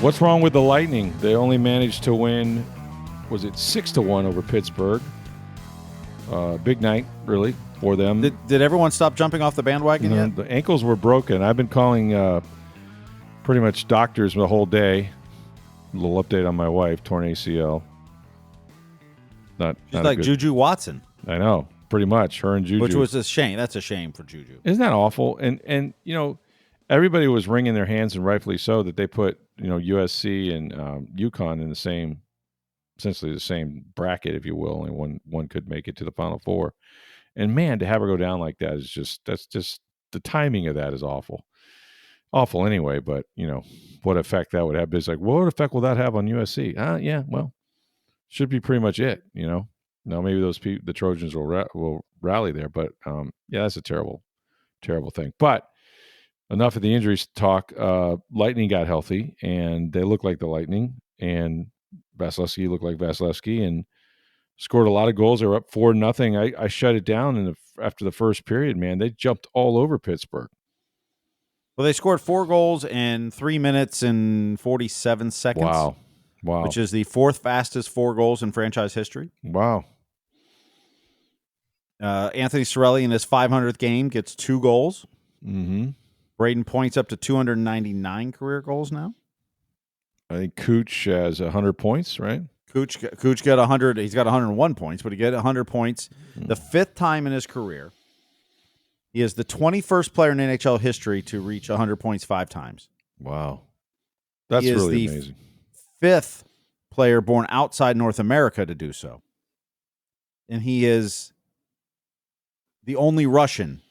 What's wrong with the Lightning? They only managed to win, was it 6-1 over Pittsburgh? Big night, really, for them. Did everyone stop jumping off the bandwagon yet? The ankles were broken. I've been calling pretty much doctors the whole day. A little update on my wife, torn ACL. She's like Juju Watson. I know, pretty much, her and Juju. Which was a shame. That's a shame for Juju. Isn't that awful? And everybody was wringing their hands, and rightfully so, that they put USC and UConn in essentially the same bracket, if you will. Only one could make it to the Final Four. And man, to have her go down like that is that's just the timing of that is awful. Awful anyway, but what effect that would have. It's like, what effect will that have on USC? Yeah, well, should be pretty much it. Now maybe the Trojans will rally there, but yeah, that's a terrible, terrible thing. But enough of the injuries talk. Lightning got healthy, and they look like the Lightning, and Vasilevsky looked like Vasilevsky, and scored a lot of goals. They were up 4-0. I shut it down after the first period. Man, they jumped all over Pittsburgh. Well, they scored 4 goals in 3 minutes and 47 seconds. Wow. Which is the 4th fastest 4 goals in franchise history. Wow. Anthony Cirelli in his 500th game gets 2 goals. Mm-hmm. Braden Point's up to 299 career goals now. I think Cooch has 100 points, right? Cooch got 100. He's got 101 points, but he got 100 points. The 5th time in his career. He is the 21st player in NHL history to reach 100 points 5 times. Wow. That's really amazing. 5th player born outside North America to do so. And he is the only Russian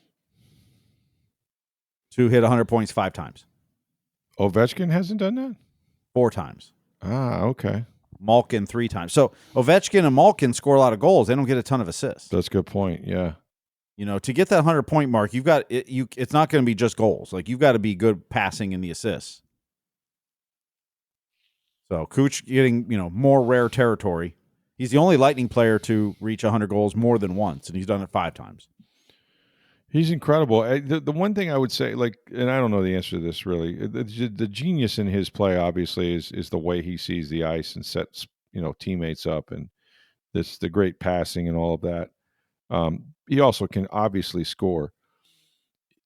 to hit 100 points 5 times. Ovechkin hasn't done that? 4 times. Okay. Malkin 3 times. So Ovechkin and Malkin score a lot of goals. They don't get a ton of assists. That's a good point, yeah. To get that 100-point mark, you've got it's not going to be just goals. Like, you've got to be good passing in the assists. So Cooch getting, more rare territory. He's the only Lightning player to reach 100 goals more than once, and he's done it 5 times. He's incredible. The one thing I would say, and I don't know the answer to this really, the genius in his play obviously is the way he sees the ice and sets teammates up, and the great passing and all of that. He also can obviously score.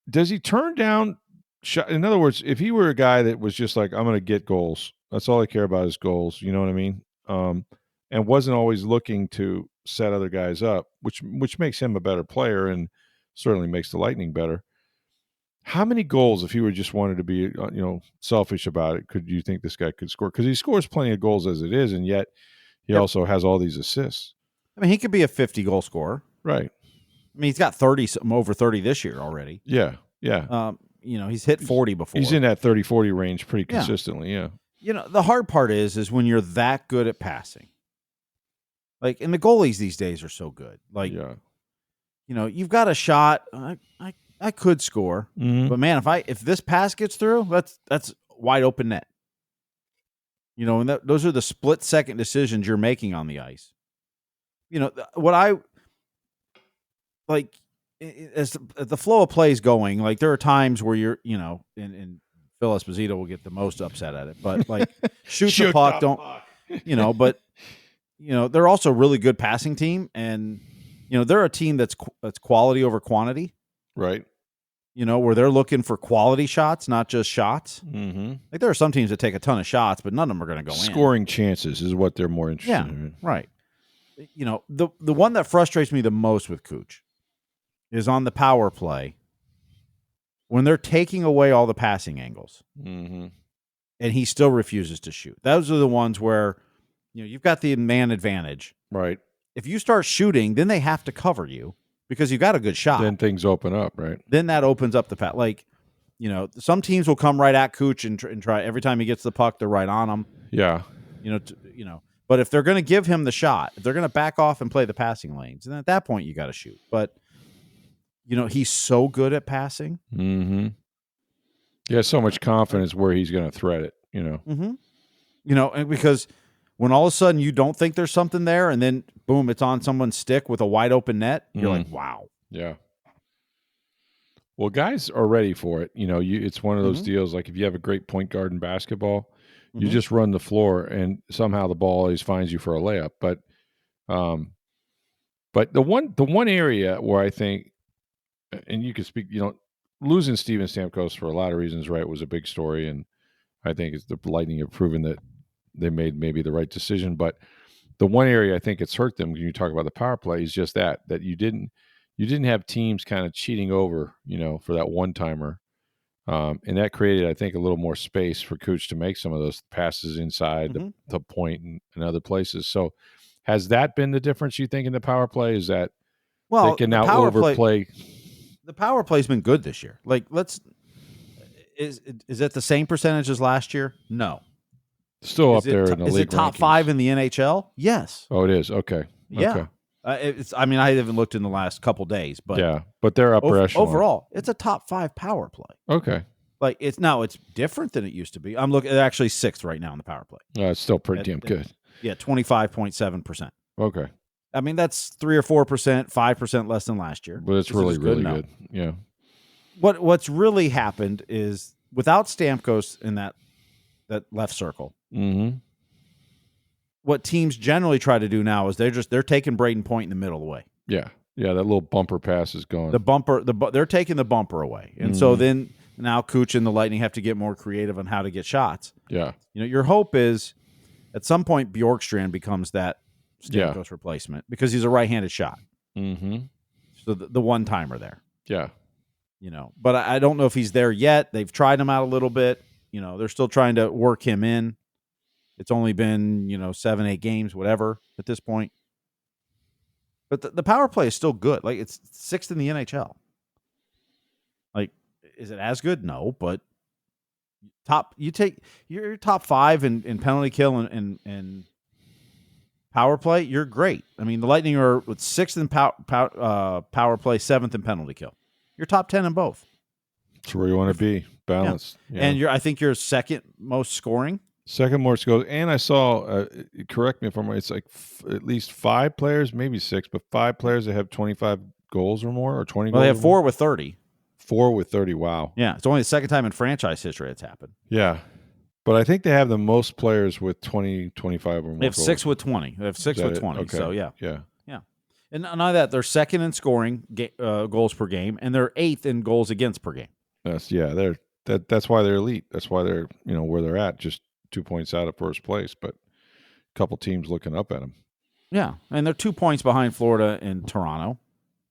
Does he turn down shot? In other words, if he were a guy that was just like, I'm going to get goals, that's all I care about is goals. You know what I mean? And wasn't always looking to set other guys up, which makes him a better player and certainly makes the Lightning better. How many goals, if he were just wanted to be, selfish about it, could you think this guy could score? Because he scores plenty of goals as it is, and yet he also has all these assists. I mean, he could be a 50-goal scorer. Right. I mean, he's got over 30 this year already. Yeah. He's hit 40 before. He's in that 30-40 range pretty consistently, yeah. The hard part is when you're that good at passing. Like, and the goalies these days are so good. Like, you've got a shot. I could score, but man, if this pass gets through, that's wide open net. And those are the split-second decisions you're making on the ice. What I like as the flow of play is going, like, there are times where you're, and Phil Esposito will get the most upset at it, but like shoot the puck, but they're also a really good passing team, and they're a team that's quality over quantity, right? Where they're looking for quality shots, not just shots. Mm-hmm. Like, there are some teams that take a ton of shots, but none of them are going to go in. Scoring chances is what they're more interested in. Right. The one that frustrates me the most with Cooch is on the power play when they're taking away all the passing angles, and he still refuses to shoot. Those are the ones where you've got the man advantage. Right. If you start shooting, then they have to cover you because you've got a good shot. Then things open up, right? Then that opens up the path. Like, some teams will come right at Cooch and try every time he gets the puck, they're right on him. Yeah. But if they're going to give him the shot, if they're going to back off and play the passing lanes, then at that point you got to shoot. But he's so good at passing. Mm-hmm. He has so much confidence where he's going to thread it. Mm-hmm. And because when all of a sudden you don't think there's something there, and then boom, it's on someone's stick with a wide open net, you're like, wow. Yeah. Well, guys are ready for it. It's one of those deals. Like, if you have a great point guard in basketball, You just run the floor, and somehow the ball always finds you for a layup. But the one area where I think, and you could speak, losing Steven Stamkos for a lot of reasons, right, was a big story, and I think it's the Lightning have proven that they made maybe the right decision. But the one area I think it's hurt them when you talk about the power play is just that you didn't have teams kind of cheating over, for that one timer. And that created, I think, a little more space for Cooch to make some of those passes inside the point and other places. So has that been the difference, you think, in the power play? Is that they can now overplay? The power play's been good this year. Like, is it the same percentage as last year? No. Still up there in the league. Is it top rankings. 5 in the NHL? Yes. Oh, it is? Okay. Yeah. Okay. I haven't looked in the last couple days, but yeah, but they're upper echelon. Overall, it's a top 5 power play. Okay. Like, it's different than it used to be. I'm looking at actually 6th right now in the power play. It's still pretty damn good. Yeah, 25.7%. Okay. I mean, that's 3 or 4%, 5% less than last year. But it's really good. Yeah. What's really happened is without Stamkos in that left circle. Mm-hmm. What teams generally try to do now is they're taking Braden Point in the middle of the way. Yeah, that little bumper pass is gone. They're taking the bumper away, and so then now Cooch and the Lightning have to get more creative on how to get shots. Yeah, your hope is at some point Bjorkstrand becomes that Stamkos replacement because he's a right-handed shot. Mm-hmm. So the one timer there. Yeah, but I don't know if he's there yet. They've tried him out a little bit. They're still trying to work him in. It's only been, 7-8 games, whatever, at this point. But the power play is still good. Like, it's 6th in the NHL. Like, is it as good? No, but you're top 5 in penalty kill and power play, you're great. I mean, the Lightning are 6th in power play, 7th in penalty kill. You're top 10 in both. That's where you want to be, balanced. Yeah. And I think you're second most scoring. Second most goals. And I saw, correct me if I'm right, it's like at least 5 players, maybe 6, but 5 players that have 25 goals or more, or 20 goals. Well, they have 4 with 30. 4 with 30, wow. Yeah, it's only the second time in franchise history it's happened. Yeah. But I think they have the most players with 20, 25 or more. They have goals. 6 with 20. They have 6 with 20. Okay. So, yeah. Yeah. Yeah. And none of that, they're second in scoring goals per game, and they're 8th in goals against per game. That's why they're elite. That's why they're, where they're at, just 2 points out of first place, but a couple teams looking up at them. Yeah, and they're 2 points behind Florida and Toronto,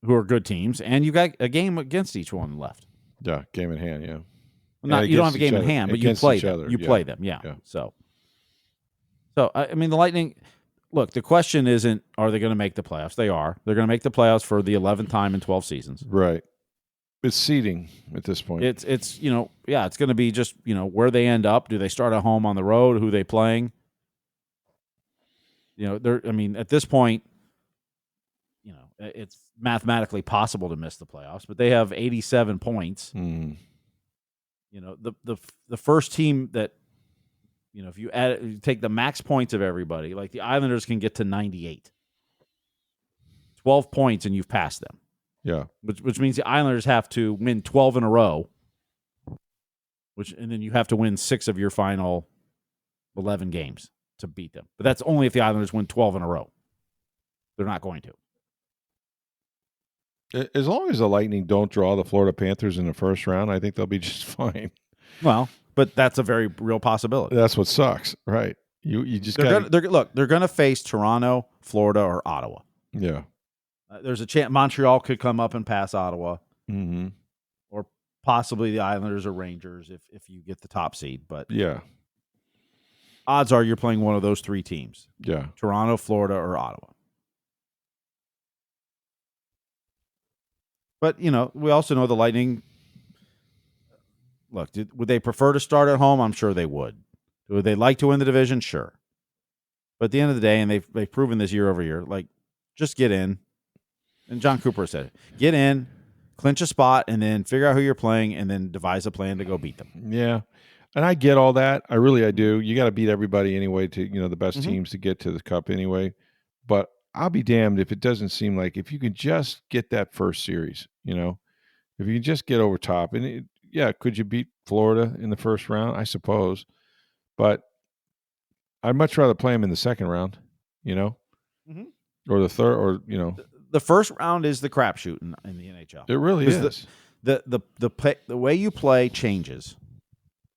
who are good teams, and you got a game against each one left. Yeah, game in hand, yeah. Well, you don't have a game in hand, but you play them. You play them, yeah. So I mean, the Lightning, look, the question isn't, are they going to make the playoffs? They are. They're going to make the playoffs for the 11th time in 12 seasons. Right. It's seeding at this point. It's it's going to be just, where they end up. Do they start at home, on the road? Who they playing? At this point, it's mathematically possible to miss the playoffs, but they have 87 points. Mm. The first team that, if you take the max points of everybody, like the Islanders can get to 98. 12 points and you've passed them. Yeah. Which means the Islanders have to win 12 in a row, and then you have to win 6 of your final 11 games to beat them. But that's only if the Islanders win 12 in a row. They're not going to. As long as the Lightning don't draw the Florida Panthers in the first round, I think they'll be just fine. Well, but that's a very real possibility. That's what sucks, right? You just they're going to face Toronto, Florida, or Ottawa. Yeah. There's a chance Montreal could come up and pass Ottawa, or possibly the Islanders or Rangers if you get the top seed. But yeah, odds are you're playing one of those 3 teams. Yeah, Toronto, Florida, or Ottawa. But we also know the Lightning. Look, would they prefer to start at home? I'm sure they would. Would they like to win the division? Sure. But at the end of the day, and they've proven this year over year, like, just get in. And Jon Cooper said it. Get in, clinch a spot, and then figure out who you're playing, and then devise a plan to go beat them. Yeah. And I get all that. I do. You got to beat everybody anyway to, the best teams to get to the cup anyway. But I'll be damned if it doesn't seem like if you can just get that first series, if you can just get over top. And, could you beat Florida in the first round? I suppose. But I'd much rather play him in the second round, mm-hmm. or the third, or The first round is the crapshoot in the NHL. It really is. The way you play changes.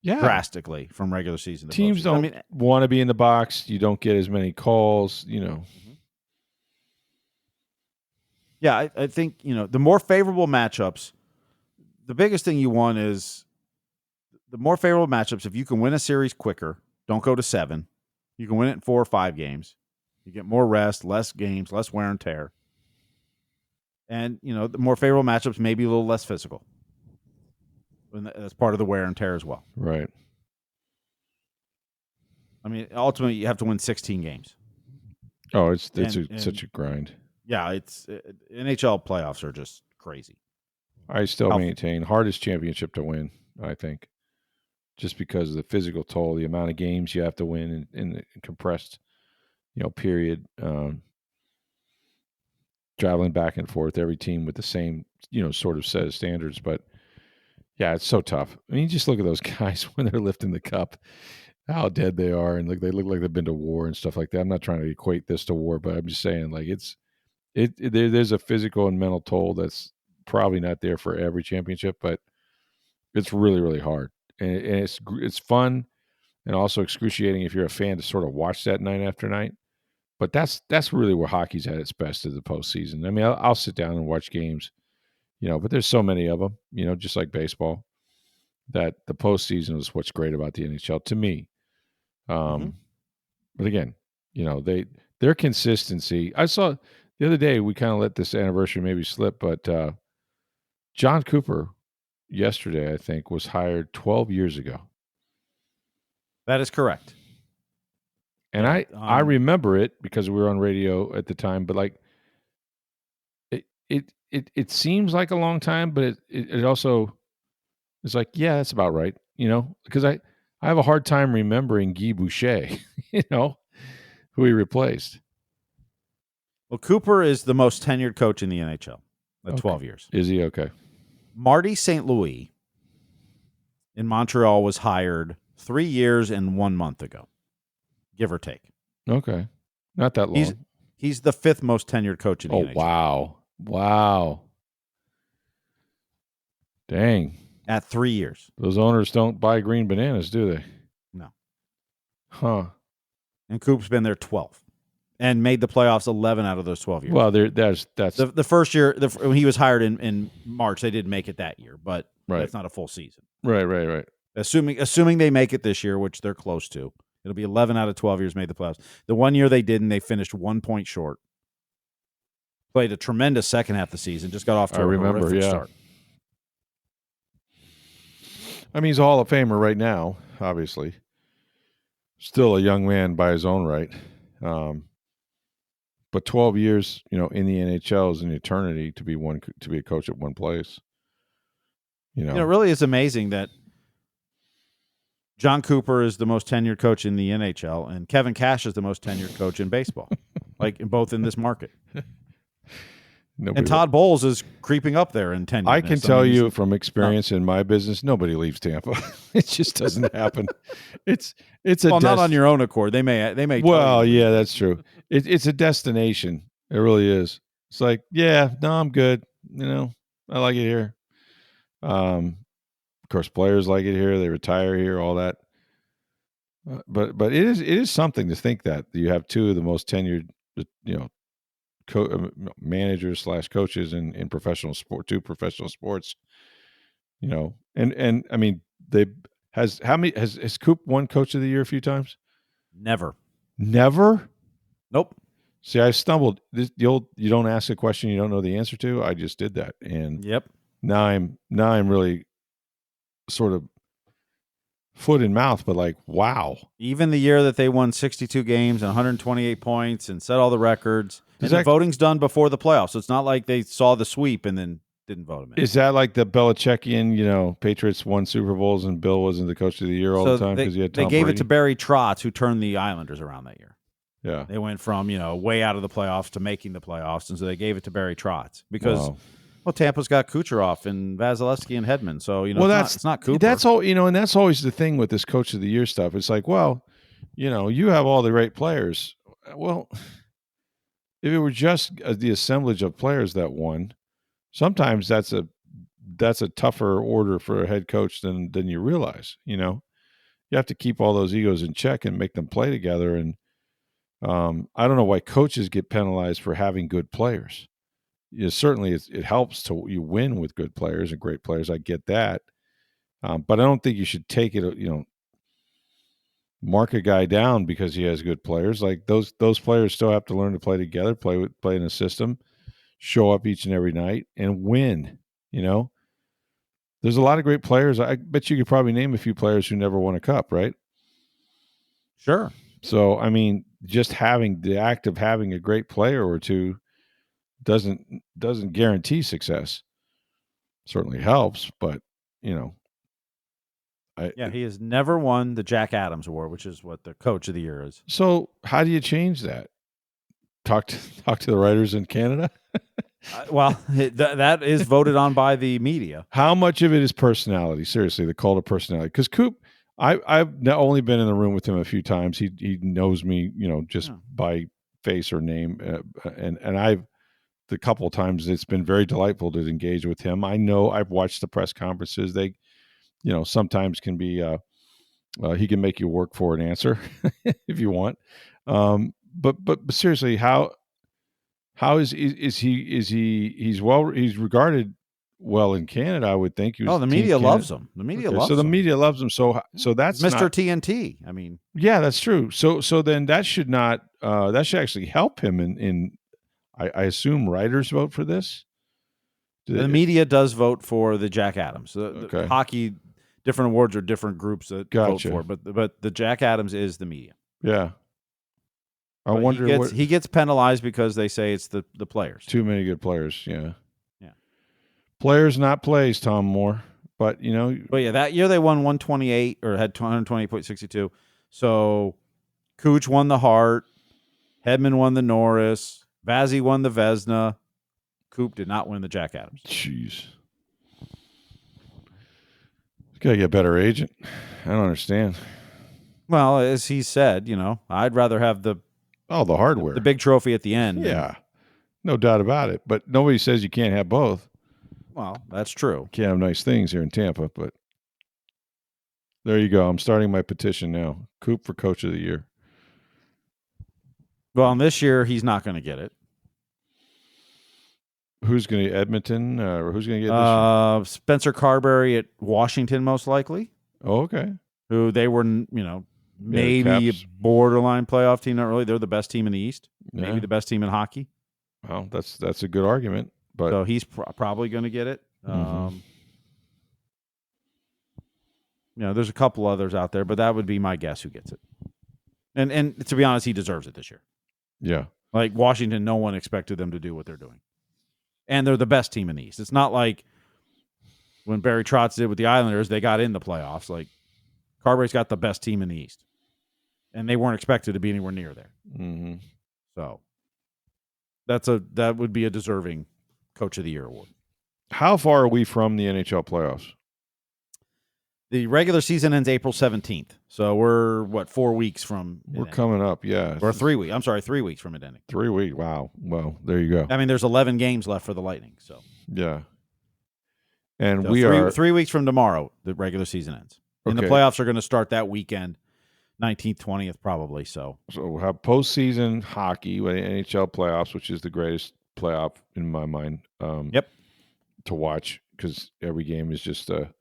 Yeah. Drastically from regular season to teams don't want to be in the box. You don't get as many calls, Mm-hmm. Yeah, I think, the more favorable matchups, the biggest thing you want is the more favorable matchups. If you can win a series quicker, don't go to 7. You can win it in 4 or 5 games. You get more rest, less games, less wear and tear. And, the more favorable matchups may be a little less physical. And that's part of the wear and tear as well. Right. I mean, ultimately, you have to win 16 games. Oh, it's such a grind. Yeah, NHL playoffs are just crazy. I still maintain hardest championship to win, I think, just because of the physical toll, the amount of games you have to win in the compressed, period. Traveling back and forth, every team with the same, sort of set of standards. But yeah, it's so tough. I mean, you just look at those guys when they're lifting the cup, how dead they are, and they look like they've been to war and stuff like that. I'm not trying to equate this to war, but I'm just saying, like, there's a physical and mental toll that's probably not there for every championship, but it's really, really hard, and it's fun and also excruciating if you're a fan to sort of watch that night after night. But that's really where hockey's at its best in the postseason. I mean, I'll sit down and watch games, but there's so many of them, just like baseball, that the postseason is what's great about the NHL to me. But again, their consistency. I saw the other day, we kind of let this anniversary maybe slip, but Jon Cooper yesterday, I think, was hired 12 years ago. That is correct. And I remember it because we were on radio at the time, but like it seems like a long time, but it also is like, yeah, that's about right, because I have a hard time remembering Guy Boucher, who he replaced. Well, Cooper is the most tenured coach in the NHL at 12 years. Is he? Okay. Marty St. Louis in Montreal was hired 3 years and 1 month ago, give or take. Okay. Not that long. He's the 5th most tenured coach in the NHL. Oh, wow. Dang. At 3 years. Those owners don't buy green bananas, do they? No. Huh. And Coop's been there 12 and made the playoffs 11 out of those 12 years. Well, that's the first year when he was hired in March. They didn't make it that year, but that's not a full season. Right. Assuming they make it this year, which they're close to, it'll be 11 out of 12 years made the playoffs. The 1 year they didn't, they finished 1 point short. Played a tremendous second half of the season. Just got off to a horrific start. I mean, he's a Hall of Famer right now, obviously. Still a young man by his own right. But 12 years, in the NHL is an eternity to be a coach at one place. It really is amazing that Jon Cooper is the most tenured coach in the NHL, and Kevin Cash is the most tenured coach in baseball, both in this market. And Todd Bowles is creeping up there in tenure. I can tell you from experience in my business, nobody leaves Tampa. It just doesn't happen. It's not on your own accord. They may. Well, yeah, that's true. It's a destination. It really is. It's like, yeah, no, I'm good. I like it here. Of course, players like it here. They retire here. All that. But it is something to think that you have two of the most tenured, managers / coaches in professional sport, 2 professional sports, and I mean, has Coop won Coach of the Year a few times? Never. Nope. See, I stumbled. You don't ask a question you don't know the answer to. I just did that, and now I'm really sort of foot in mouth, but like, wow. Even the year that they won 62 games and 128 points and set all the records. And the voting's done before the playoffs, so it's not like they saw the sweep and then didn't vote him in. Is that like the Belichickian, Patriots won Super Bowls and Bill wasn't the coach of the year all the time because he had Tom They gave Brady? it to Barry Trotz, who turned the Islanders around that year. Yeah. They went from, way out of the playoffs to making the playoffs, and so they gave it to Barry Trotz because Tampa's got Kucherov and Vasilevsky and Hedman, so it's not Cooper. That's all, and that's always the thing with this Coach of the Year stuff. It's like, well, you have all the great players. Well, if it were just the assemblage of players that won, sometimes that's a tougher order for a head coach than you realize. You have to keep all those egos in check and make them play together. And I don't know why coaches get penalized for having good players. Certainly it helps you win with good players and great players. I get that. But I don't think you should take it, mark a guy down because he has good players. Like those players still have to learn to play together, play in a system, show up each and every night and win. There's a lot of great players. I bet you could probably name a few players who never won a cup, right? Sure. So, I mean, just having the act of having a great player or two doesn't guarantee success. Certainly helps, but he has never won the Jack Adams Award, which is what the Coach of the Year is. So, how do you change that? Talk to the writers in Canada. That is voted on by the media. How much of it is personality? Seriously, the cult of personality. Because Coop, I've not only been in the room with him a few times. He knows me, just by face or name, and I've the couple of times it's been very delightful to engage with him. I know I've watched the press conferences. They, sometimes can be he can make you work for an answer if you want. But seriously, how is he's regarded well in Canada, I would think. The media loves him. The media loves him. So the media loves him. So that's Mr. TNT. I mean, yeah, that's true. So then that should not that should actually help him in I assume writers vote for this. The media does vote for the Jack Adams. The hockey, different awards are different groups that vote for it, but the Jack Adams is the media. Yeah. I but wonder he gets penalized because they say it's the players. Too many good players, yeah. Players, not plays, Tom Moore. But, But yeah, that year they won 128 or had 128.62. So Cooch won the Hart. Hedman won the Norris. Vazzy won the Vezina. Coop did not win the Jack Adams. Jeez. Got to get a better agent. I don't understand. Well, as he said, I'd rather have the hardware. The big trophy at the end. Yeah. No doubt about it. But nobody says you can't have both. Well, that's true. Can't have nice things here in Tampa, but there you go. I'm starting my petition now. Coop for Coach of the Year. Well, this year he's not going to get it. Who's going to Edmonton or who's going to get this year? Spencer Carberry at Washington, most likely. Oh, okay. Who they were, maybe a borderline playoff team. Not really. They're the best team in the East. Yeah. Maybe the best team in hockey. Well, that's a good argument. But so he's probably going to get it. There's a couple others out there, but that would be my guess who gets it. And to be honest, he deserves it this year. Yeah. Like Washington, no one expected them to do what they're doing. And they're the best team in the East. It's not like when Barry Trotz did with the Islanders, they got in the playoffs. Like Carberry's got the best team in the East. And they weren't expected to be anywhere near there. Mm-hmm. So that would be a deserving Coach of the Year award. How far are we from the NHL playoffs? The regular season ends April 17th. So we're, 4 weeks from it ending. Coming up, yeah. Or 3 weeks. I'm sorry, 3 weeks from it ending. 3 weeks. Wow. Well, there you go. I mean, there's 11 games left for the Lightning. So yeah. And so we are 3 weeks from tomorrow, the regular season ends. And the playoffs are going to start that weekend, 19th, 20th probably. So we'll have postseason hockey, NHL playoffs, which is the greatest playoff in my mind. To watch because every game is just a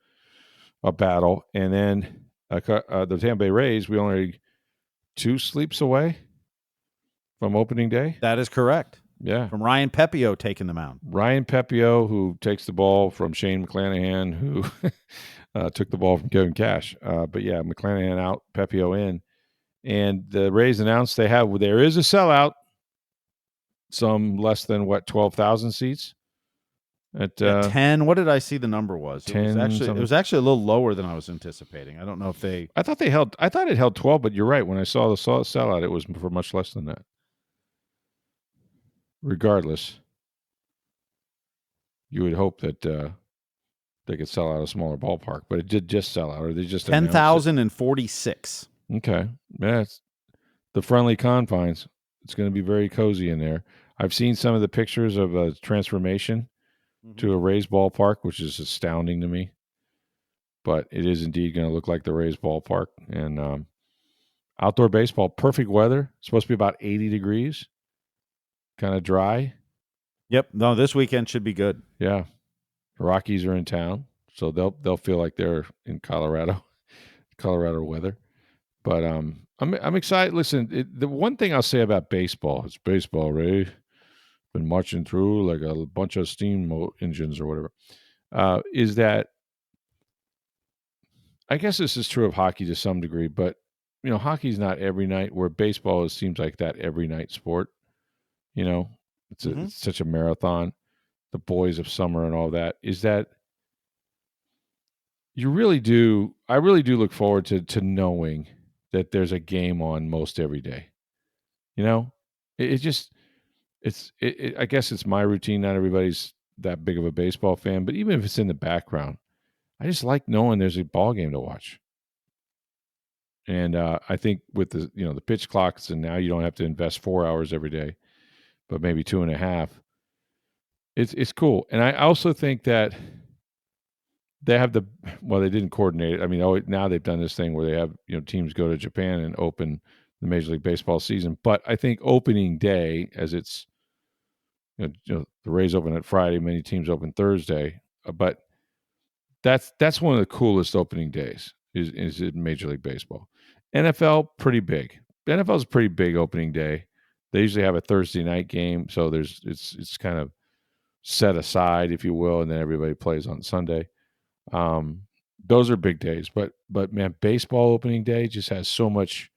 battle. And then the Tampa Bay Rays, we only 2 sleeps away from opening day. That is correct. Yeah. From Ryan Pepio taking the mound. Ryan Pepio, who takes the ball from Shane McClanahan, who took the ball from Kevin Cash. But yeah, McClanahan out, Pepio in. And the Rays announced there is a sellout, some less than 12,000 seats. At 10, what did I see the number was? 10. It was actually a little lower than I was anticipating. I don't know if they. I thought it held 12, but you're right. When I saw the sellout, it was for much less than that. Regardless, you would hope that they could sell out a smaller ballpark, but it did just sell out, or they just 10,046. Okay, yeah, the friendly confines. It's going to be very cozy in there. I've seen some of the pictures of a transformation to a Rays ballpark, which is astounding to me. But it is indeed going to look like the Rays ballpark. And outdoor baseball, perfect weather. It's supposed to be about 80 degrees, kind of dry. Yep. No, this weekend should be good. Yeah. The Rockies are in town, so they'll feel like they're in Colorado weather. But I'm excited. Listen, the one thing I'll say about baseball, it's baseball, Ray. Been marching through like a bunch of steam engines or whatever, is that I guess this is true of hockey to some degree, but hockey's not every night, where baseball seems like that every night sport. It's such a marathon. The boys of summer and all that. Is that I really do look forward to knowing that there's a game on most every day. It just I guess it's my routine. Not everybody's that big of a baseball fan, but even if it's in the background, I just like knowing there's a ball game to watch. And I think with the pitch clocks, and now you don't have to invest 4 hours every day, but maybe 2.5. It's cool. And I also think that they have they didn't coordinate it. I mean, now they've done this thing where they have teams go to Japan and open the Major League Baseball season. But I think opening day, as it's the Rays open at Friday, many teams open Thursday, but that's one of the coolest opening days is in Major League Baseball. NFL, pretty big. NFL is a pretty big opening day. They usually have a Thursday night game, so it's kind of set aside, if you will, and then everybody plays on Sunday. Those are big days, but man, baseball opening day just has so much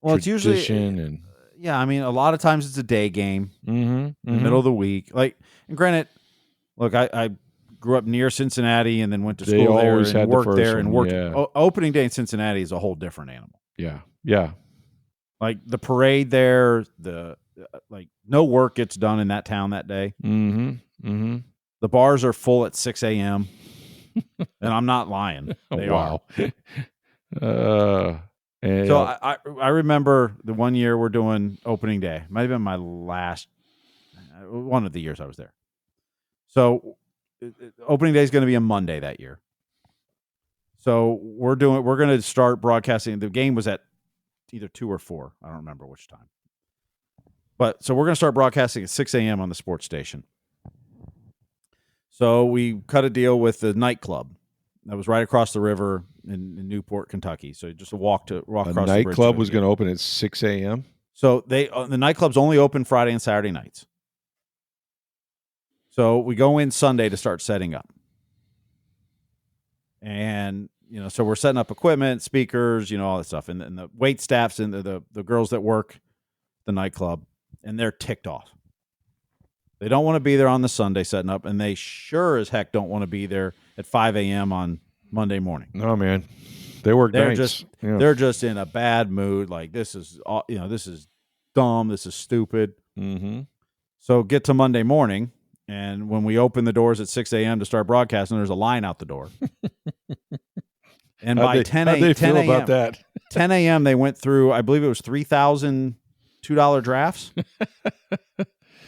tradition. It's usually yeah. I mean, a lot of times it's a day game, in the middle of the week. Like, and granted, look, I grew up near Cincinnati and then went to school there and worked there and worked. Yeah. Opening day in Cincinnati is a whole different animal. Yeah, yeah. Like the parade there, like no work gets done in that town that day. The bars are full at 6 a.m. and I'm not lying. They are. So I remember the one year we're doing opening day. Might have been my last one of the years I was there. So opening day is going to be a Monday that year. So we're going to start broadcasting. The game was at either 2 or 4. I don't remember which time. But so we're going to start broadcasting at 6 a.m. on the sports station. So we cut a deal with the nightclub that was right across the river in Newport, Kentucky. So just a walk across the bridge. The nightclub was going to open at 6 a.m.? So the nightclub's only open Friday and Saturday nights. So we go in Sunday to start setting up. And, so we're setting up equipment, speakers, all that stuff. And the wait staffs and the girls that work the nightclub, and they're ticked off. They don't want to be there on the Sunday setting up, and they sure as heck don't want to be there at 5 a.m. on Monday morning. No, man. They work nights. They're just in a bad mood. Like, this is dumb. This is stupid. Mm-hmm. So get to Monday morning, and when we open the doors at 6 a.m. to start broadcasting, there's a line out the door. And by 10 a.m., that? 10 a.m. they went through, I believe it was 3,000 $2 drafts,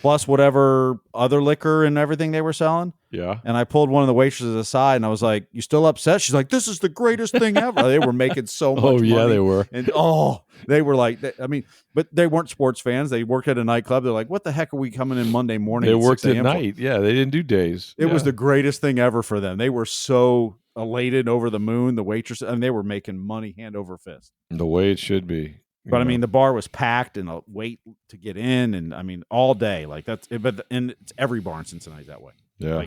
plus whatever other liquor and everything they were selling. Yeah. And I pulled one of the waitresses aside, and I was like, "You still upset?" She's like, "This is the greatest thing ever." They were making so much money. Yeah, they were. And they were like, but they weren't sports fans. They worked at a nightclub. They're like, "What the heck are we coming in Monday morning?" They worked at night. Yeah, they didn't do days. It was the greatest thing ever for them. They were so elated, over the moon. The waitress, and they were making money hand over fist. The way it should be. But I mean, the bar was packed and a wait to get in, and I mean, all day. Like and it's every bar in Cincinnati that way. Yeah.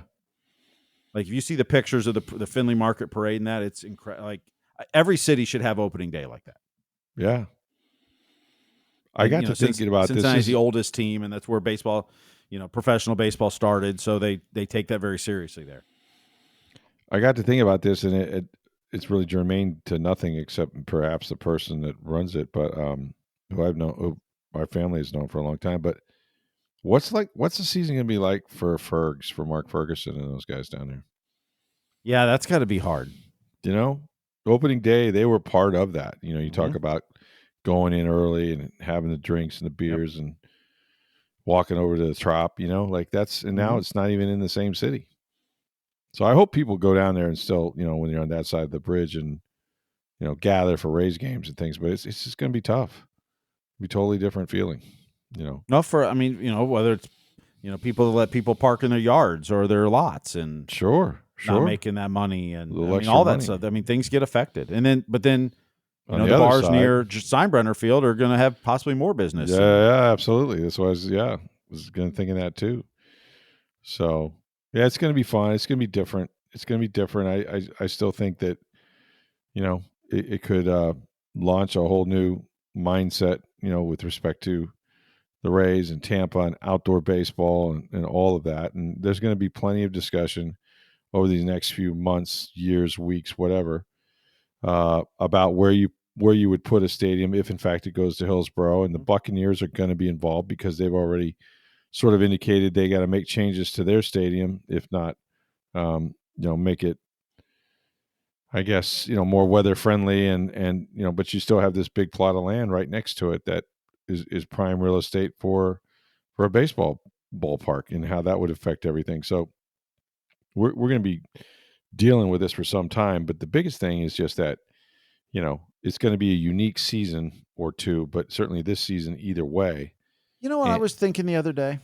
Like if you see the pictures of the Findlay Market Parade and that, it's incredible. Like every city should have opening day like that. Yeah. I got to thinking about this. Cincinnati's the oldest team, and that's where baseball, professional baseball started. So they take that very seriously there. I got to think about this, and it's really germane to nothing except perhaps the person that runs it, but who my family has known for a long time. But what's the season going to be like for Mark Ferguson and those guys down there? Yeah, that's got to be hard. Opening day, they were part of that. You talk about going in early and having the drinks and the beers and walking over to the Trop, like and now it's not even in the same city. So I hope people go down there and still, when you're on that side of the bridge and, gather for Rays games and things, but it's just going to be tough. It'll be a totally different feeling, No, whether it's, people let people park in their yards or their lots and sure, not making that money and all that stuff. Things get affected. But then the bars side, near Steinbrenner Field are going to have possibly more business. Yeah, absolutely. That's why I was going to think of that too. So yeah, it's going to be fun. It's going to be different. I still think that, it could launch a whole new mindset, with respect to the Rays and Tampa and outdoor baseball and all of that. And there's going to be plenty of discussion over these next few months, years, weeks, whatever, about where you would put a stadium if, in fact, it goes to Hillsborough. And the Buccaneers are going to be involved because they've already sort of indicated they got to make changes to their stadium, if not, make it, I guess, more weather friendly and but you still have this big plot of land right next to it that is prime real estate for a baseball ballpark and how that would affect everything. So we're going to be dealing with this for some time. But the biggest thing is just that, it's going to be a unique season or two, but certainly this season either way. You know what I was thinking the other day?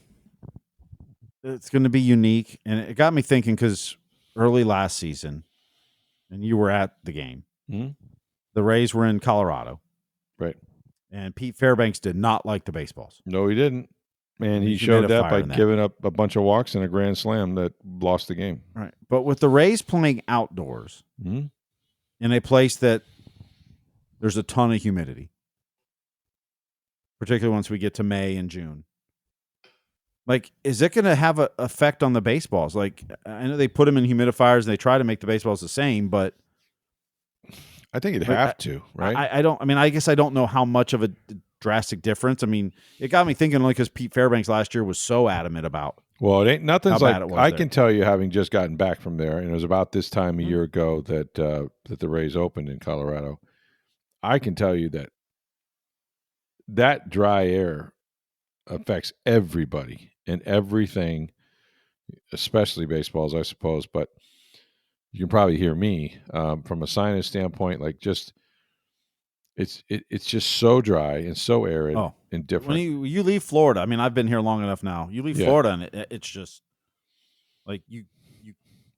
It's going to be unique. And it got me thinking because early last season, and you were at the game, the Rays were in Colorado. Right. And Pete Fairbanks did not like the baseballs. No, he didn't. And he showed that by giving up a bunch of walks and a grand slam that lost the game. Right. But with the Rays playing outdoors in a place that there's a ton of humidity, particularly once we get to May and June, like, is it going to have an effect on the baseballs? Like, I know they put them in humidifiers and they try to make the baseballs the same, but I think it'd have to, right? I guess I don't know how much of a drastic difference. I mean, it got me thinking only because Pete Fairbanks last year was so adamant about. Well, it ain't nothing's like I can tell you, having just gotten back from there, and it was about this time a year ago that the Rays opened in Colorado. I can tell you that dry air affects everybody and everything, especially baseballs, I suppose. But you can probably hear me from a sinus standpoint, like just. It's just so dry and so arid and different. When you leave Florida, I mean, I've been here long enough now. You leave Florida, and it's just like you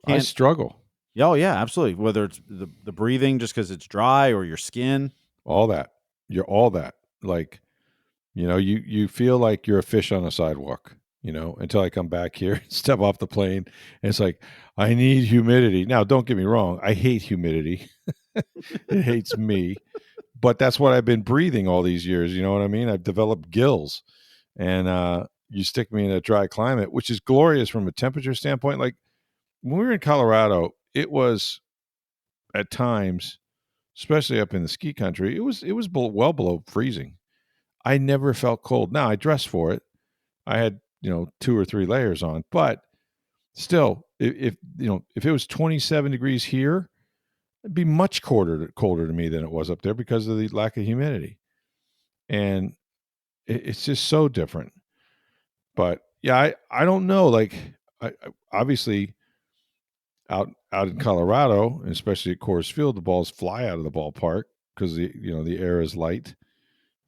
can't. I struggle. Oh yeah, absolutely. Whether it's the breathing, just because it's dry, or your skin, all that. You're all that. Like, you feel like you're a fish on a sidewalk. Until I come back here and step off the plane, and it's like I need humidity. Now, don't get me wrong. I hate humidity. It hates me. But that's what I've been breathing all these years. You know what I mean? I've developed gills, and you stick me in a dry climate, which is glorious from a temperature standpoint. Like when we were in Colorado, it was at times, especially up in the ski country, it was well below freezing. I never felt cold. Now I dressed for it. I had 2 or 3 layers on, but still, if it was 27 degrees here, it'd be much colder to me than it was up there because of the lack of humidity. And it's just so different. But yeah, I don't know. Like, obviously out in Colorado, and especially at Coors Field, the balls fly out of the ballpark because the air is light.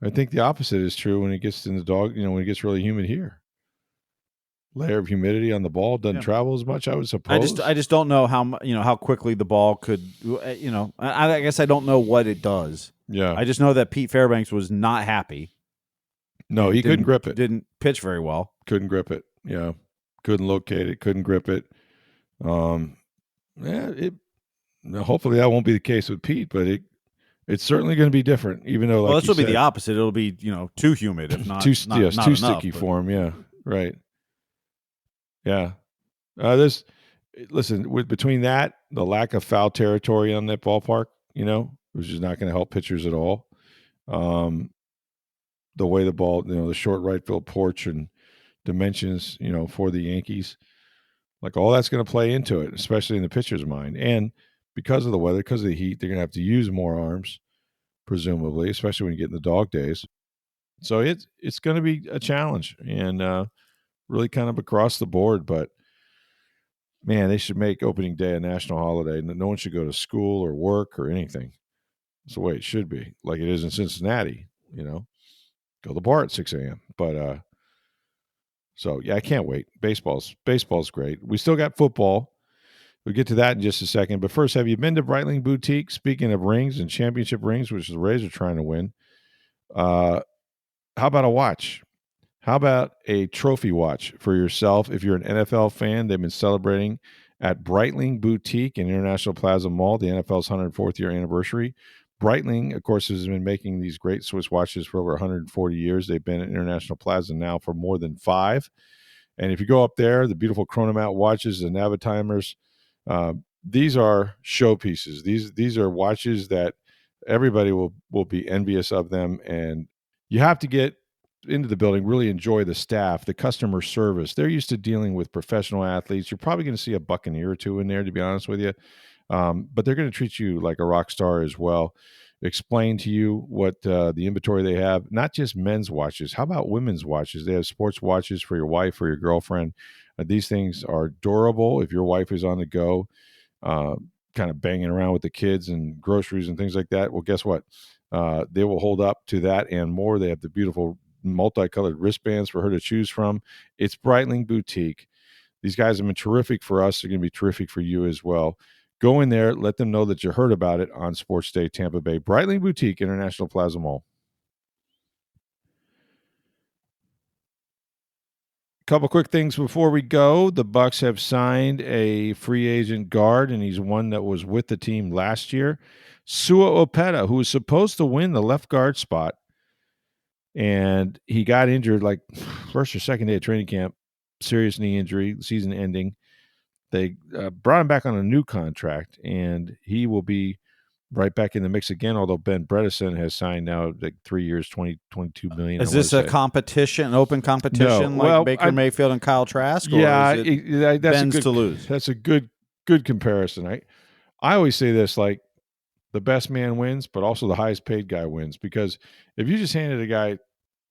I think the opposite is true when it gets in the when it gets really humid here. Layer of humidity on the ball doesn't travel as much, I would suppose. I just don't know how quickly the ball could, I guess I don't know what it does. Yeah. I just know that Pete Fairbanks was not happy. No, he couldn't grip it. Didn't pitch very well. Couldn't grip it. Yeah. Couldn't locate it. Couldn't grip it. Hopefully that won't be the case with Pete, but it's certainly going to be different, even though, this will be the opposite. It'll be, too humid, if not too enough, sticky for him. Yeah. Right. Yeah. Between that, the lack of foul territory on that ballpark, which is not going to help pitchers at all. The way the ball, the short right field porch and dimensions, for the Yankees, like all that's going to play into it, especially in the pitcher's mind. And because of the weather, because of the heat, they're going to have to use more arms. presumably, especially when you get in the dog days. So it's going to be a challenge, and really kind of across the board. But man, they should make opening day a national holiday. No one should go to school or work or anything. That's the way it should be, like it is in Cincinnati. Go to the bar at 6 a.m. But so yeah, I can't wait. Baseball's great. We still got football. We'll get to that in just a second. But first, have you been to Breitling Boutique? Speaking of rings and championship rings, which the Rays are trying to win, how about a watch? How about a trophy watch for yourself? If you're an NFL fan, they've been celebrating at Breitling Boutique in International Plaza Mall, the NFL's 104th year anniversary. Breitling, of course, has been making these great Swiss watches for over 140 years. They've been at International Plaza now for more than 5. And if you go up there, the beautiful chronomat watches, the Navitimers, these are showpieces. These are watches that everybody will be envious of them. And you have to get into the building, really enjoy the staff, the customer service. They're used to dealing with professional athletes. You're probably going to see a Buccaneer or two in there, to be honest with you. But they're going to treat you like a rock star as well. Explain to you what the inventory they have, not just men's watches. How about women's watches? They have sports watches for your wife or your girlfriend. These things are durable if your wife is on the go, kind of banging around with the kids and groceries and things like that. Well, guess what? They will hold up to that and more. They have the beautiful multicolored wristbands for her to choose from. It's Breitling Boutique. These guys have been terrific for us. They're going to be terrific for you as well. Go in there. Let them know that you heard about it on Sports Day Tampa Bay. Breitling Boutique, International Plaza Mall. Couple quick things before we go. The Bucs have signed a free agent guard, and he's one that was with the team last year. Sua Opeta, who was supposed to win the left guard spot, and he got injured like first or second day of training camp, serious knee injury, season ending. They brought him back on a new contract, and he will be right back in the mix again, although Ben Bredesen has signed now like 3 years, $22 million. Is this a competition, an open competition, no. like Baker Mayfield and Kyle Trask? Yeah, or is it that's Ben's to lose? That's a good comparison. I always say this, like the best man wins, but also the highest paid guy wins. Because if you just handed a guy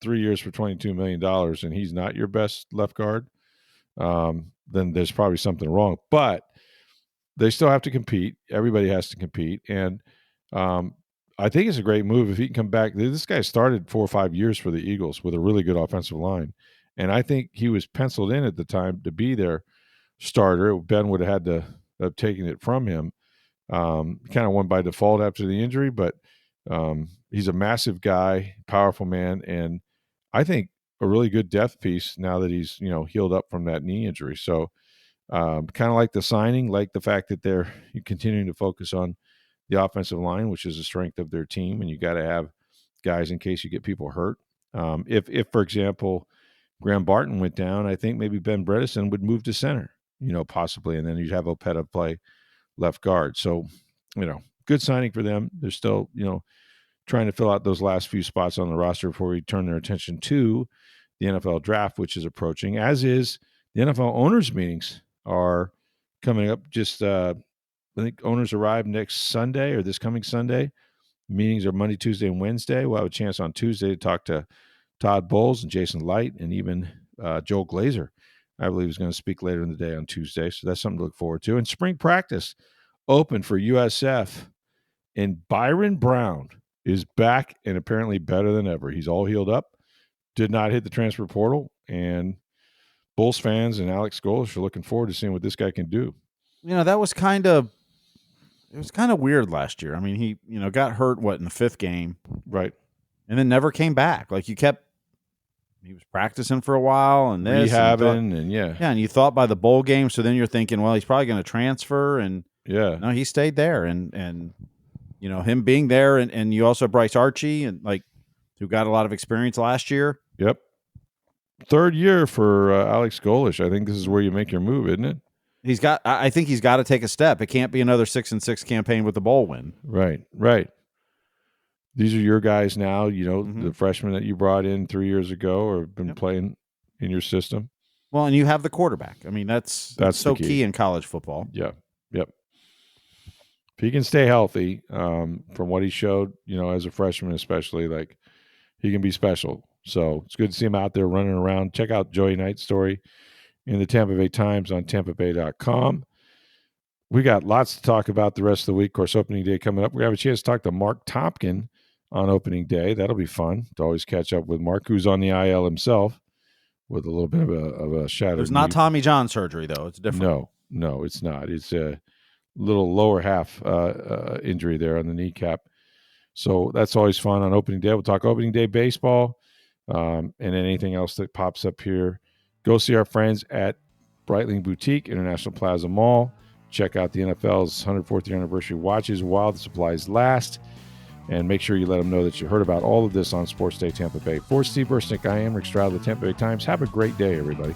3 years for $22 million and he's not your best left guard, then there's probably something wrong. But they still have to compete. Everybody has to compete. And I think it's a great move if he can come back. This guy started 4 or 5 years for the Eagles with a really good offensive line. And I think he was penciled in at the time to be their starter. Ben would have had to have taken it from him. Kind of won by default after the injury, but he's a massive guy, powerful man, and I think a really good depth piece now that he's healed up from that knee injury. So kind of like the signing, like the fact that they're continuing to focus on the offensive line, which is the strength of their team, and you got to have guys in case you get people hurt. If for example, Graham Barton went down, I think maybe Ben Bredesen would move to center, possibly, and then you'd have Opeta play left guard. So, good signing for them. They're still, trying to fill out those last few spots on the roster before we turn their attention to the NFL draft, which is approaching, as is the NFL owners meetings are coming up. Just, I think owners arrive next Sunday or this coming Sunday. Meetings are Monday, Tuesday, and Wednesday. We'll have a chance on Tuesday to talk to Todd Bowles and Jason Light and even Joel Glazer. I believe is going to speak later in the day on Tuesday. So that's something to look forward to. And spring practice open for USF. And Byrum Brown is back and apparently better than ever. He's all healed up, did not hit the transfer portal. And Bulls fans and Alex Golesh are looking forward to seeing what this guy can do. That was kind of weird last year. I mean, he, got hurt, in the 5th game? Right. And then never came back. Like, he was practicing for a while and this. Rehabbing and Yeah, and you thought by the bowl game, so then you're thinking, well, he's probably going to transfer. And no, he stayed there. And him being there, and you also have Bryce Archie, and who got a lot of experience last year. Yep. 3rd year for Alex Golesh. I think this is where you make your move, isn't it? I think he's got to take a step. It can't be another 6-6 campaign with the bowl win. Right. These are your guys now, the freshmen that you brought in 3 years ago or have been playing in your system. Well, and you have the quarterback. I mean, that's so key in college football. Yep. if he can stay healthy, from what he showed, as a freshman especially, like, he can be special. So it's good to see him out there running around. Check out Joey Knight's story in the Tampa Bay Times on tampabay.com. We got lots to talk about the rest of the week. Of course, opening day coming up. We're going to have a chance to talk to Mark Tompkin on opening day. That'll be fun to always catch up with Mark, who's on the IL himself with a little bit of a shattered It's not knee. Tommy John surgery, though. It's different. No, it's not. It's a little lower half injury there on the kneecap. So that's always fun on opening day. We'll talk opening day baseball and anything else that pops up here. Go see our friends at Breitling Boutique, International Plaza Mall. Check out the NFL's 104th year anniversary watches while the supplies last. And make sure you let them know that you heard about all of this on Sports Day Tampa Bay. For Steve Versnick, I am Rick Stroud of the Tampa Bay Times. Have a great day, everybody.